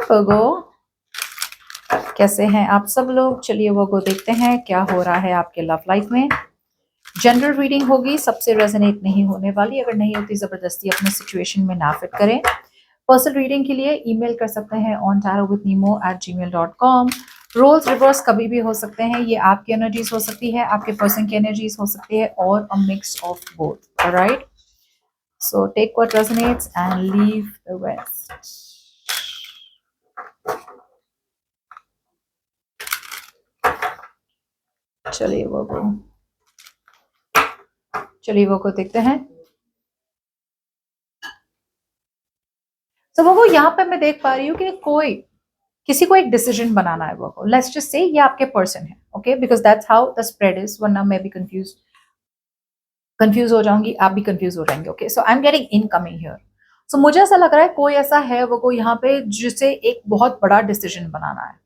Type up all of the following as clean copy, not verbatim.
वर्गो, कैसे हैं आप सब लोग? चलिए वर्गो देखते हैं क्या हो रहा है आपके लव लाइफ में। जनरल रीडिंग होगी, सबसे रेजोनेट नहीं होने वाली। अगर नहीं होती जबरदस्ती अपने सिचुएशन में ना फिट करें। पर्सनल रीडिंग के लिए ईमेल कर सकते हैं ontarowithnemo@gmail.com। रोल्स रिवर्स कभी भी हो सकते हैं। ये आपकी एनर्जीज हो सकती है, आपके पर्सन की एनर्जीज हो सकती है, और a mix of both. Alright, so take what resonates and leave the rest. चलिए वो को देखते हैं। तो वो यहाँ पे मैं देख पा रही हूँ कि किसी को एक डिसीजन बनाना है। वो लेट्स जस्ट से ये आपके पर्सन है, okay, because that's how the spread is. वरना मैं भी कंफ्यूज हो जाऊंगी, आप भी कंफ्यूज हो जाएंगे। Okay, so I am getting incoming here. So मुझे ऐसा लग रहा है कोई ऐसा है वो यहाँ पे जिसे एक बहुत बड़ा डिसीजन बनाना है।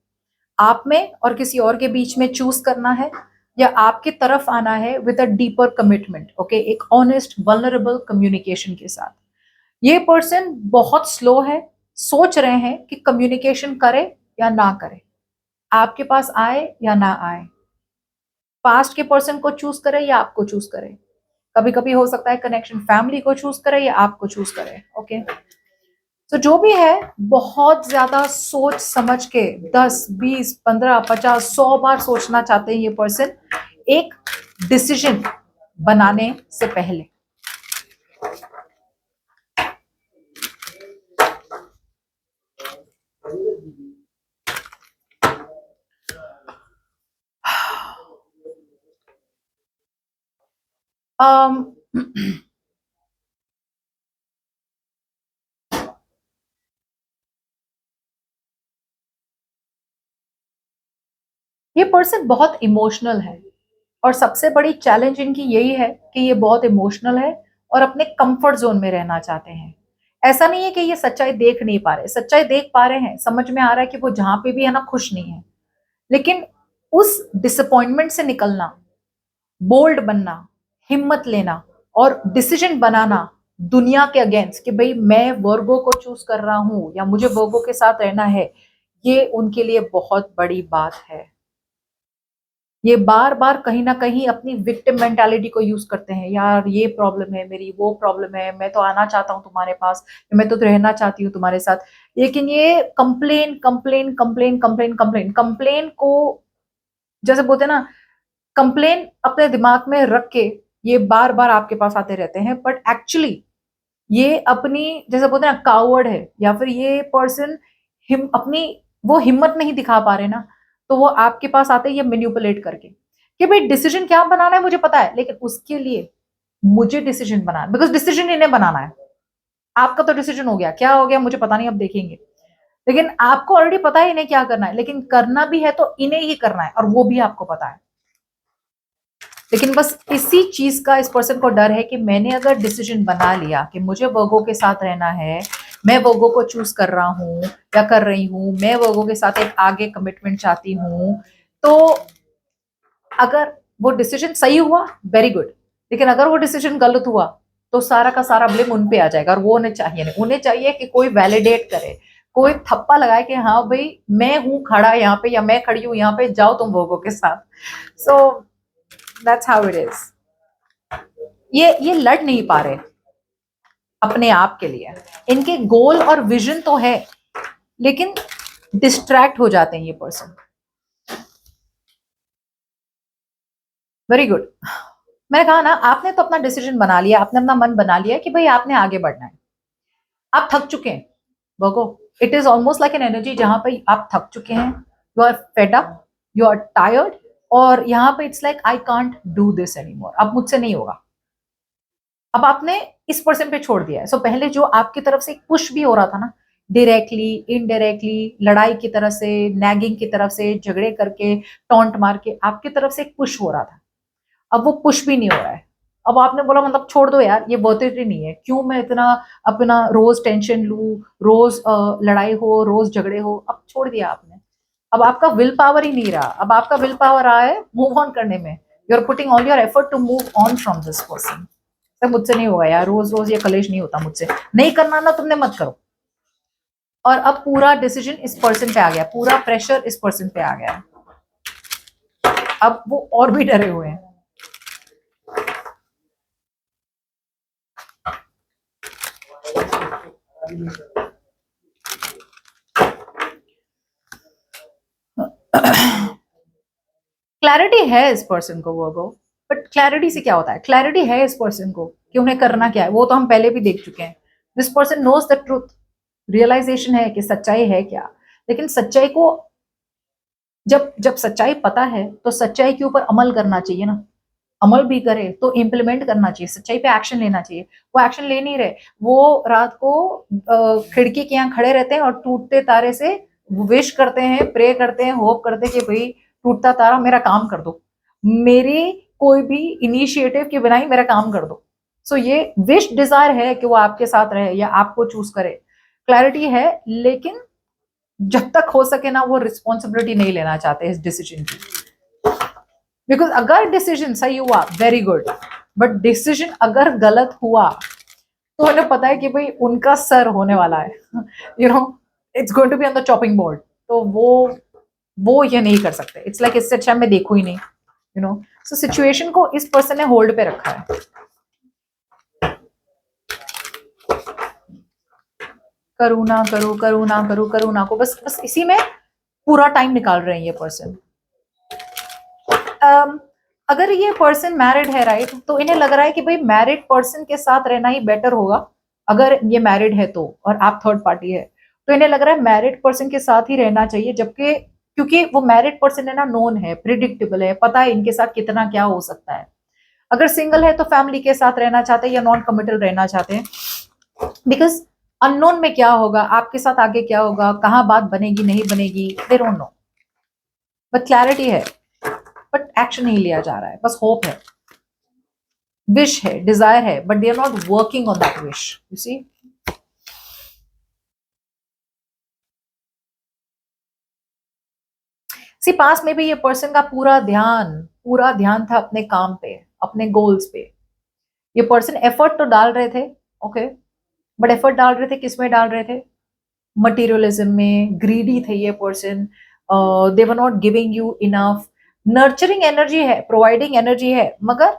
आप में और किसी और के बीच में चूज करना है, या आपकी तरफ आना है with a deeper commitment. Okay, एक ऑनेस्ट वल्नरेबल कम्युनिकेशन के साथ। ये पर्सन बहुत स्लो है, सोच रहे हैं कि कम्युनिकेशन करे या ना करे, आपके पास आए या ना आए, पास्ट के पर्सन को चूज करे या आपको चूज करे। कभी कभी हो सकता है कनेक्शन फैमिली को चूज करे या आपको चूज करे। ओके, तो जो भी है बहुत ज्यादा सोच समझ के 10, 20, 15, 50, 100 बार सोचना चाहते हैं ये पर्सन एक डिसीजन बनाने से पहले। ये पर्सन बहुत इमोशनल है, और सबसे बड़ी चैलेंज इनकी यही है कि ये बहुत इमोशनल है और अपने कंफर्ट जोन में रहना चाहते हैं। ऐसा नहीं है कि ये सच्चाई देख नहीं पा रहे, सच्चाई देख पा रहे हैं, समझ में आ रहा है कि वो जहां पे भी है ना खुश नहीं है। लेकिन उस डिसअपॉइंटमेंट से निकलना, बोल्ड बनना, हिम्मत लेना और डिसीजन बनाना दुनिया के अगेंस्ट कि भाई मैं वर्गो को चूज कर रहा हूं या मुझे वर्गो के साथ रहना है, ये उनके लिए बहुत बड़ी बात है। ये बार बार कहीं ना कहीं अपनी विक्टिम मेंटालिटी को यूज करते हैं। यार ये प्रॉब्लम है मेरी, वो प्रॉब्लम है, मैं तो आना चाहता हूँ तुम्हारे पास, मैं तो रहना चाहती हूँ तुम्हारे साथ। लेकिन ये complain complain complain complain complain complain को, जैसे बोलते हैं ना, कंप्लेन अपने दिमाग में रख के ये बार बार आपके पास आते रहते हैं। बट एक्चुअली ये अपनी, जैसे बोलते हैं ना, कावर्ड है, या फिर ये पर्सन अपनी वो हिम्मत नहीं दिखा पा रहे ना, तो वो आपके पास आते हैं ये मैनिपुलेट करके कि भाई डिसीजन क्या बनाना है मुझे पता है, लेकिन उसके लिए मुझे डिसीजन बनाना है, बिकॉज डिसीजन इन्हें बनाना है। आपका तो डिसीजन हो गया, क्या हो गया मुझे पता नहीं, अब देखेंगे। लेकिन आपको ऑलरेडी पता है इन्हें क्या करना है, लेकिन करना भी है तो इन्हें ही करना है, और वो भी आपको पता है। लेकिन बस इसी चीज का इस पर्सन को डर है कि मैंने अगर डिसीजन बना लिया कि मुझे वर्गो के साथ रहना है, मैं वर्गो को चूज कर रहा हूं या कर रही हूं, मैं वर्गो के साथ एक आगे कमिटमेंट चाहती हूं, तो अगर वो डिसीजन सही हुआ वेरी गुड, लेकिन अगर वो डिसीजन गलत हुआ तो सारा का सारा ब्लेम उन पे आ जाएगा। और वो उन्हें चाहिए नहीं, उन्हें चाहिए कि कोई वैलिडेट करे, कोई थप्पा लगाए कि हाँ भाई मैं हूं खड़ा यहाँ पे, या मैं खड़ी हूं यहाँ पे, जाओ तुम वर्गो के साथ। So that's how it is. ये लड़ नहीं पा रहे अपने आप के लिए। इनके गोल और विजन तो है, लेकिन डिस्ट्रैक्ट हो जाते हैं ये पर्सन। Very good. मैंने कहा ना, आपने तो अपना डिसीजन बना लिया, आपने अपना मन बना लिया कि भाई आपने आगे बढ़ना है। आप थक चुके हैं बगो। It is almost like an energy जहां पे आप थक चुके हैं, you are fed up, you are tired, और यहाँ पे it's like I can't do this anymore, अब मुझसे नहीं होगा। अब आपने इस पर्सन पे छोड़ दिया है। सो पहले जो आपकी तरफ से एक पुश भी हो रहा था ना, डायरेक्टली इनडायरेक्टली, लड़ाई की तरफ से, नैगिंग की तरफ से, झगड़े करके, टॉन्ट मार के आपकी तरफ से एक पुश हो रहा था, अब वो पुश भी नहीं हो रहा है। अब आपने बोला मतलब छोड़ दो यार, ये वर्थ इट ही नहीं है, क्यों मैं इतना अपना रोज टेंशन लू, रोज लड़ाई हो, रोज झगड़े हो। अब छोड़ दिया आपने। अब आपका विल पावर ही नहीं रहा, अब आपका विल पावर रहा है मूव ऑन करने में। You are putting all your effort to move on from this person. Sir मुझसे नहीं होगा यार, रोज रोज ये कलेश नहीं होता मुझसे, नहीं करना ना तुमने मत करो। और अब पूरा डिसीजन इस पर्सन पे आ गया, पूरा प्रेशर इस पर्सन पे आ गया। अब वो और भी डरे हुए हैं। क्लैरिटी है इस पर्सन को वो, बट क्लैरिटी से क्या होता है? क्लैरिटी है इस पर्सन को कि उन्हें करना क्या है, वो तो हम पहले भी देख चुके हैं। This person knows the truth, realization है कि सच्चाई है क्या। लेकिन सच्चाई को जब जब सच्चाई पता है तो सच्चाई के ऊपर अमल करना चाहिए ना। अमल भी करे तो इम्प्लीमेंट करना चाहिए, सच्चाई पे एक्शन लेना चाहिए। वो एक्शन ले नहीं रहे, वो रात को खिड़की के यहाँ खड़े रहते हैं और टूटते तारे से विश करते हैं, प्रे करते हैं, होप करते हैं कि भाई टूटता तारा मेरा काम कर दो, मेरे कोई भी इनिशिएटिव के बिना ही मेरा काम कर दो। सो ये विश डिजायर है कि वो आपके साथ रहे या आपको चूज करे, क्लैरिटी है। लेकिन जब तक हो सके ना वो रिस्पॉन्सिबिलिटी नहीं लेना चाहते इस डिसीजन की। बिकॉज अगर डिसीजन सही हुआ वेरी गुड, बट डिसीजन अगर गलत हुआ तो उन्हें पता है कि भाई उनका सर होने वाला है, you know, it's going to be on the chopping board. तो वो ये नहीं कर सकते। इट्स लाइक इससे अच्छा मैं देखूं ही नहीं, यू नो। सो सिचुएशन को इस पर्सन ने होल्ड पे रखा है। करुणा करो, करुणा करो, करुणा को बस बस इसी में पूरा टाइम निकाल रहे हैं ये पर्सन। अगर ये पर्सन मैरिड है राइट, तो इन्हें लग रहा है कि भाई मैरिड पर्सन के साथ रहना ही बेटर होगा। अगर ये मैरिड है तो, और आप थर्ड पार्टी है, तो इन्हें लग रहा है मैरिड पर्सन के साथ ही रहना चाहिए। जबकि क्योंकि वो मैरिड पर्सन है ना, नोन है, प्रिडिक्टेबल है, पता है इनके साथ कितना क्या हो सकता है। अगर सिंगल है तो फैमिली के साथ रहना चाहते हैं या नॉन कमिटल रहना चाहते हैं, बिकॉज अननोन में क्या होगा, आपके साथ आगे क्या होगा, कहाँ बात बनेगी नहीं बनेगी, they don't know. But clarity है, बट एक्शन नहीं लिया जा रहा है, बस होप है, विश है, डिजायर है, but they are not working on that wish, you see. सी पास में भी ये पर्सन का पूरा ध्यान था अपने काम पे, अपने गोल्स पे। ये पर्सन एफर्ट तो डाल रहे थे, ओके, बट एफर्ट डाल रहे थे किस में डाल रहे थे? मटीरियलिज्म में। ग्रीडी थे ये person, they were not giving you enough. Nurturing energy है, प्रोवाइडिंग एनर्जी है, मगर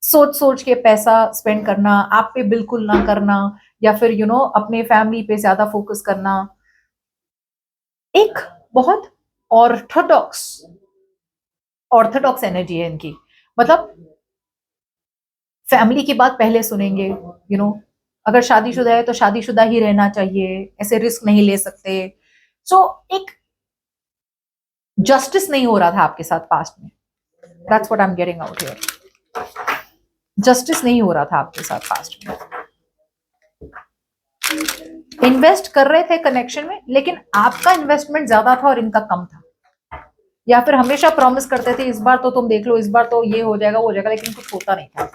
सोच सोच के पैसा स्पेंड करना, आप पे बिल्कुल ना करना, या फिर यू नो अपने फैमिली पे ज्यादा फोकस करना। एक बहुत ऑर्थोडॉक्स ऑर्थोडॉक्स एनर्जी है इनकी। मतलब फैमिली की बात पहले सुनेंगे, यू नो, अगर शादीशुदा है तो शादीशुदा ही रहना चाहिए, ऐसे रिस्क नहीं ले सकते। सो एक जस्टिस नहीं हो रहा था आपके साथ पास्ट में, that's what I am getting out here. Justice नहीं हो रहा था आपके साथ पास्ट में। इन्वेस्ट कर रहे थे कनेक्शन में, लेकिन आपका इन्वेस्टमेंट ज्यादा था और इनका कम था। या फिर हमेशा प्रॉमिस करते थे इस बार तो तुम देख लो, इस बार तो ये हो जाएगा वो हो जाएगा, लेकिन कुछ होता नहीं था।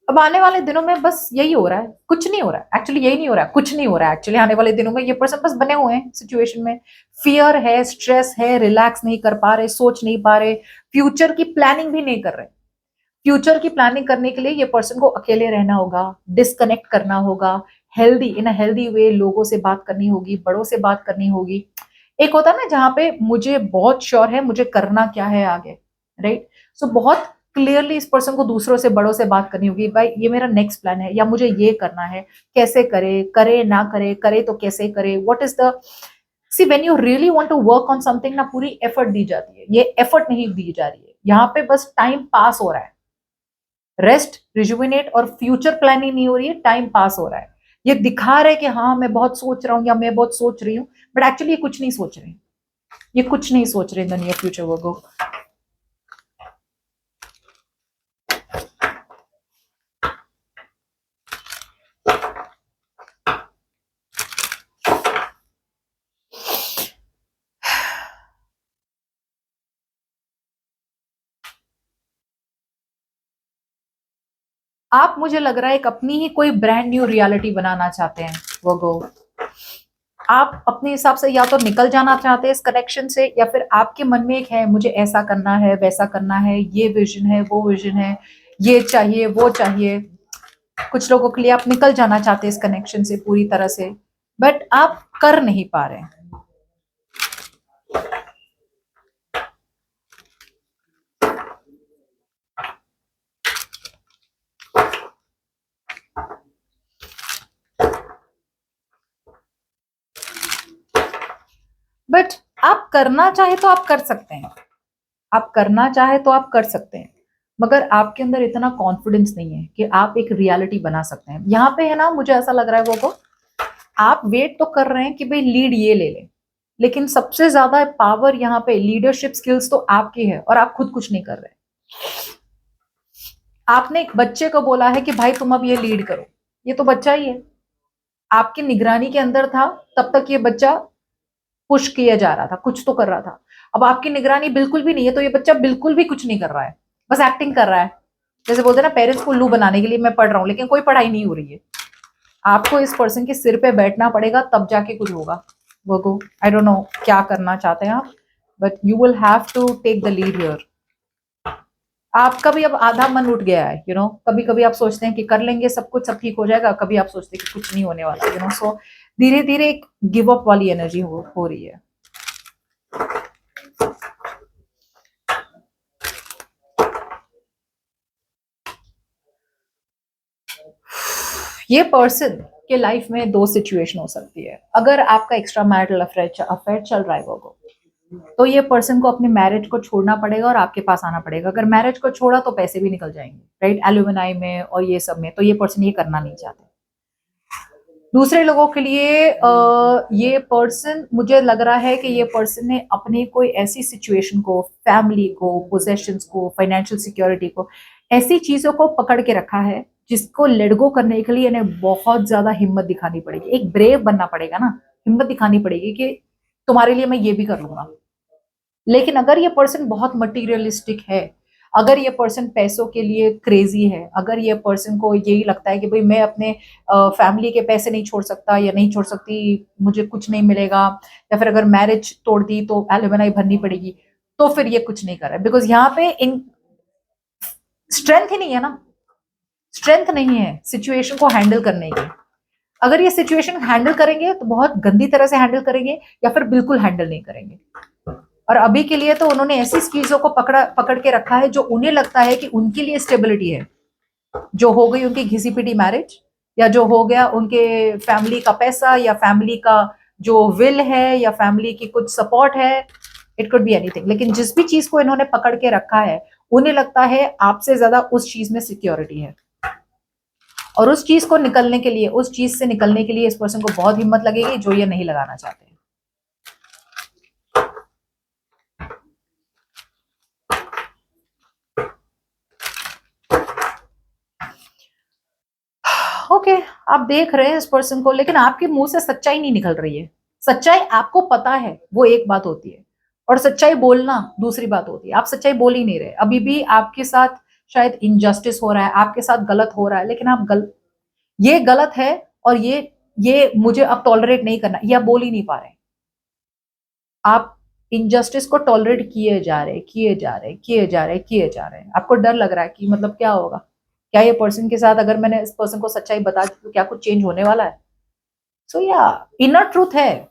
अब आने वाले दिनों में बस यही हो रहा है, कुछ नहीं हो रहा है एक्चुअली, यही नहीं हो रहा है, कुछ नहीं हो रहा है एक्चुअली। आने वाले दिनों में ये पर्सन बस बने हुए हैं सिचुएशन में, फियर है, स्ट्रेस है, रिलैक्स नहीं कर पा रहे, सोच नहीं पा रहे, फ्यूचर की प्लानिंग भी नहीं कर रहे। फ्यूचर की प्लानिंग करने के लिए ये पर्सन को अकेले रहना होगा, डिस्कनेक्ट करना होगा, healthy in a healthy way लोगों से बात करनी होगी, बड़ों से बात करनी होगी। एक होता है ना जहां पे मुझे बहुत श्योर है मुझे करना क्या है आगे, राइट। सो बहुत क्लियरली इस पर्सन को दूसरों से, बड़ों से बात करनी होगी, भाई ये मेरा नेक्स्ट प्लान है या मुझे ये करना है, कैसे करे, करे ना करे, करे तो कैसे करे, what is the see when you really want to work on something ना, पूरी एफर्ट दी जाती है, ये एफर्ट नहीं दी जा रही है यहाँ पे, बस टाइम पास हो रहा है। रेस्ट, रिजुविनेट और फ्यूचर प्लानिंग नहीं हो रही है, टाइम पास हो रहा है। ये दिखा रहा है कि हाँ मैं बहुत सोच रहा हूँ या मैं बहुत सोच रही हूँ, बट एक्चुअली ये कुछ नहीं सोच रहे, ये कुछ नहीं सोच रहे इन द नियर फ्यूचर वो। आप मुझे लग रहा है एक अपनी ही कोई ब्रांड न्यू रियलिटी बनाना चाहते हैं वो। आप अपने हिसाब से या तो निकल जाना चाहते हैं इस कनेक्शन से, या फिर आपके मन में एक है मुझे ऐसा करना है, वैसा करना है, ये विजन है, वो विजन है, ये चाहिए, वो चाहिए। कुछ लोगों के लिए आप निकल जाना चाहते हैं इस कनेक्शन से पूरी तरह से, बट आप कर नहीं पा रहे हैं। बट आप करना चाहे तो आप कर सकते हैं, आप करना चाहे तो आप कर सकते हैं, मगर आपके अंदर इतना कॉन्फिडेंस नहीं है कि आप एक रियलिटी बना सकते हैं। यहाँ पे है ना, मुझे ऐसा लग रहा है वो को, आप वेट तो कर रहे हैं कि भाई लीड ये ले ले, लेकिन सबसे ज्यादा पावर यहाँ पे लीडरशिप स्किल्स तो आपकी है और आप खुद कुछ नहीं कर रहे। आपने एक बच्चे को बोला है कि भाई तुम अब ये लीड करो, ये तो बच्चा ही है, आपकी निगरानी के अंदर था, तब तक ये बच्चा पुश किया जा रहा था, कुछ तो कर रहा था। अब आपकी निगरानी बिल्कुल भी नहीं है, तो ये बच्चा बिल्कुल भी कुछ नहीं कर रहा है, बस एक्टिंग कर रहा है। जैसे बोलते हैं ना, पेरेंट्स को उल्लू बनाने के लिए मैं पढ़ रहा हूँ, लेकिन कोई पढ़ाई नहीं हो रही है। आपको इस पर्सन के सिर पे बैठना पड़ेगा, तब जाके कुछ होगा। वो आई डोंट नो क्या करना चाहते हैं आप, but you will have to take the lead here. आपका भी अब आधा मन उठ गया है, यू नो। कभी कभी आप सोचते हैं कि कर लेंगे सब कुछ, सब ठीक हो जाएगा, कभी आप सोचते हैं कि कुछ नहीं होने वाला, यू नो। सो धीरे धीरे एक गिव अप वाली एनर्जी हो रही है। ये पर्सन के लाइफ में दो सिचुएशन हो सकती है। अगर आपका एक्स्ट्रा मैरिटल अफेयर चल रहा है वो, तो ये पर्सन को अपने मैरिज को छोड़ना पड़ेगा और आपके पास आना पड़ेगा। अगर मैरिज को छोड़ा तो पैसे भी निकल जाएंगे, राइट, एल्यूमिनाई में और ये सब में, तो ये पर्सन ये करना नहीं चाहते। दूसरे लोगों के लिए ये पर्सन, मुझे लग रहा है कि ये पर्सन ने अपने कोई ऐसी सिचुएशन को, फैमिली को, पोजेशंस को, फाइनेंशियल सिक्योरिटी को, ऐसी चीजों को पकड़ के रखा है जिसको लेट गो करने के लिए इन्हें बहुत ज्यादा हिम्मत दिखानी पड़ेगी। एक ब्रेव बनना पड़ेगा ना, हिम्मत दिखानी पड़ेगी कि तुम्हारे लिए मैं ये भी कर लूंगा। लेकिन अगर ये पर्सन बहुत मटीरियलिस्टिक है, अगर ये पर्सन पैसों के लिए क्रेजी है, अगर ये पर्सन को यही लगता है कि भाई मैं अपने फैमिली के पैसे नहीं छोड़ सकता या नहीं छोड़ सकती, मुझे कुछ नहीं मिलेगा, या फिर अगर मैरिज तोड़ दी तो एलुमनाई भरनी पड़ेगी, तो फिर ये कुछ नहीं कर रहा है। बिकॉज यहाँ पे इन स्ट्रेंथ ही नहीं है ना, स्ट्रेंथ नहीं है सिचुएशन को हैंडल करने की। अगर ये सिचुएशन हैंडल करेंगे तो बहुत गंदी तरह से हैंडल करेंगे, या फिर बिल्कुल हैंडल नहीं करेंगे। और अभी के लिए तो उन्होंने ऐसी चीजों को पकड़ के रखा है जो उन्हें लगता है कि उनके लिए स्टेबिलिटी है, जो हो गई उनकी घिसी पिटी मैरिज, या जो हो गया उनके फैमिली का पैसा, या फैमिली का जो विल है, या फैमिली की कुछ सपोर्ट है। इट कुड बी एनीथिंग, लेकिन जिस भी चीज को इन्होंने पकड़ के रखा है, उन्हें लगता है आपसे ज्यादा उस चीज में सिक्योरिटी है। और उस चीज को निकलने के लिए, उस चीज से निकलने के लिए इस पर्सन को बहुत हिम्मत लगेगी, जो ये नहीं लगाना चाहते। ओके, आप देख रहे हैं इस पर्सन को, लेकिन आपके मुंह से सच्चाई नहीं निकल रही है। सच्चाई आपको पता है, वो एक बात होती है, और सच्चाई बोलना दूसरी बात होती है। आप सच्चाई बोल ही नहीं रहे। अभी भी आपके साथ शायद इनजस्टिस हो रहा है, आपके साथ गलत हो रहा है, लेकिन आप ये गलत है, और ये मुझे अब टॉलरेट नहीं करना, ये आप बोल ही नहीं पा रहे। आप इनजस्टिस को टॉलरेट किए जा रहे, किए जा रहे, किए जा रहे, किए जा रहे हैं। आपको डर लग रहा है कि मतलब क्या होगा, क्या ये पर्सन के साथ अगर मैंने इस पर्सन को सच्चाई बता दी तो क्या कुछ चेंज होने वाला है। सो या इनर ट्रूथ है,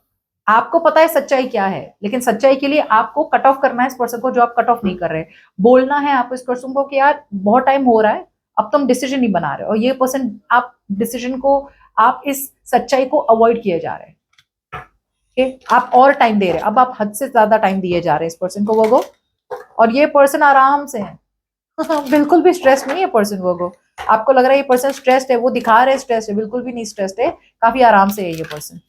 आपको पता है सच्चाई क्या है, लेकिन सच्चाई के लिए आपको कट ऑफ करना है इस पर्सन को, जो आप कट ऑफ नहीं कर रहे। बोलना है आप इस पर्सन को कि यार बहुत टाइम हो रहा है, अब तुम डिसीजन नहीं बना रहे, और ये पर्सन, आप डिसीजन को, आप इस सच्चाई को अवॉइड किए जा रहे हैं। आप और टाइम दे रहे हैं, अब आप हद से ज्यादा टाइम दिए जा रहे हैं इस पर्सन को, वो। और ये पर्सन आराम से है बिल्कुल भी स्ट्रेस नहीं है पर्सन वो। आपको लग रहा है ये पर्सन स्ट्रेस्ड है, वो दिखा रहे स्ट्रेस है, बिल्कुल भी नहीं स्ट्रेस्ड है, काफी आराम से है ये पर्सन।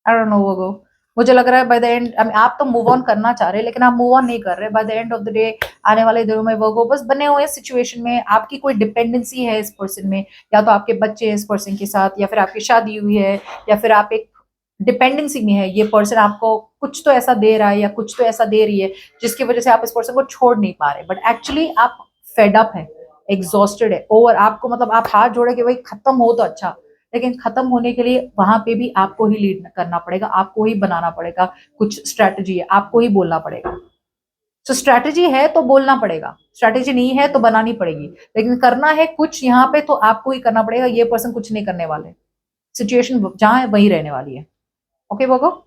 आई डोंट नो वो, मुझे लग रहा है बाय द एंड, आप तो मूव ऑन करना चाह रहे हैं, लेकिन आप मूव ऑन नहीं कर रहे। By the end of the day, आने वाले दिनों में वो बस बने हुए सिचुएशन में, आपकी कोई डिपेंडेंसी है इस पर्सन में, या तो आपके बच्चे हैं इस पर्सन के साथ, या फिर आपकी शादी हुई है, या फिर आप एक डिपेंडेंसी में है। ये पर्सन आपको कुछ तो ऐसा दे रहा है, या कुछ तो ऐसा दे रही है, जिसकी वजह से आप इस पर्सन को छोड़ नहीं पा रहे, बट एक्चुअली आप फेड अप है, एग्जॉस्टेड है, ओवर, आपको मतलब आप हाथ जोड़े कि भाई खत्म हो तो अच्छा, लेकिन खत्म होने के लिए वहां पे भी आपको ही लीड करना पड़ेगा, आपको ही बनाना पड़ेगा, कुछ स्ट्रैटेजी है, आपको ही बोलना पड़ेगा। तो स्ट्रैटेजी है तो बोलना पड़ेगा, स्ट्रैटेजी नहीं है तो बनानी पड़ेगी, लेकिन करना है कुछ यहाँ पे तो आपको ही करना पड़ेगा, ये पर्सन कुछ नहीं करने वाले, सिचुएशन जहां है वही रहने वाली है। ओके बगो।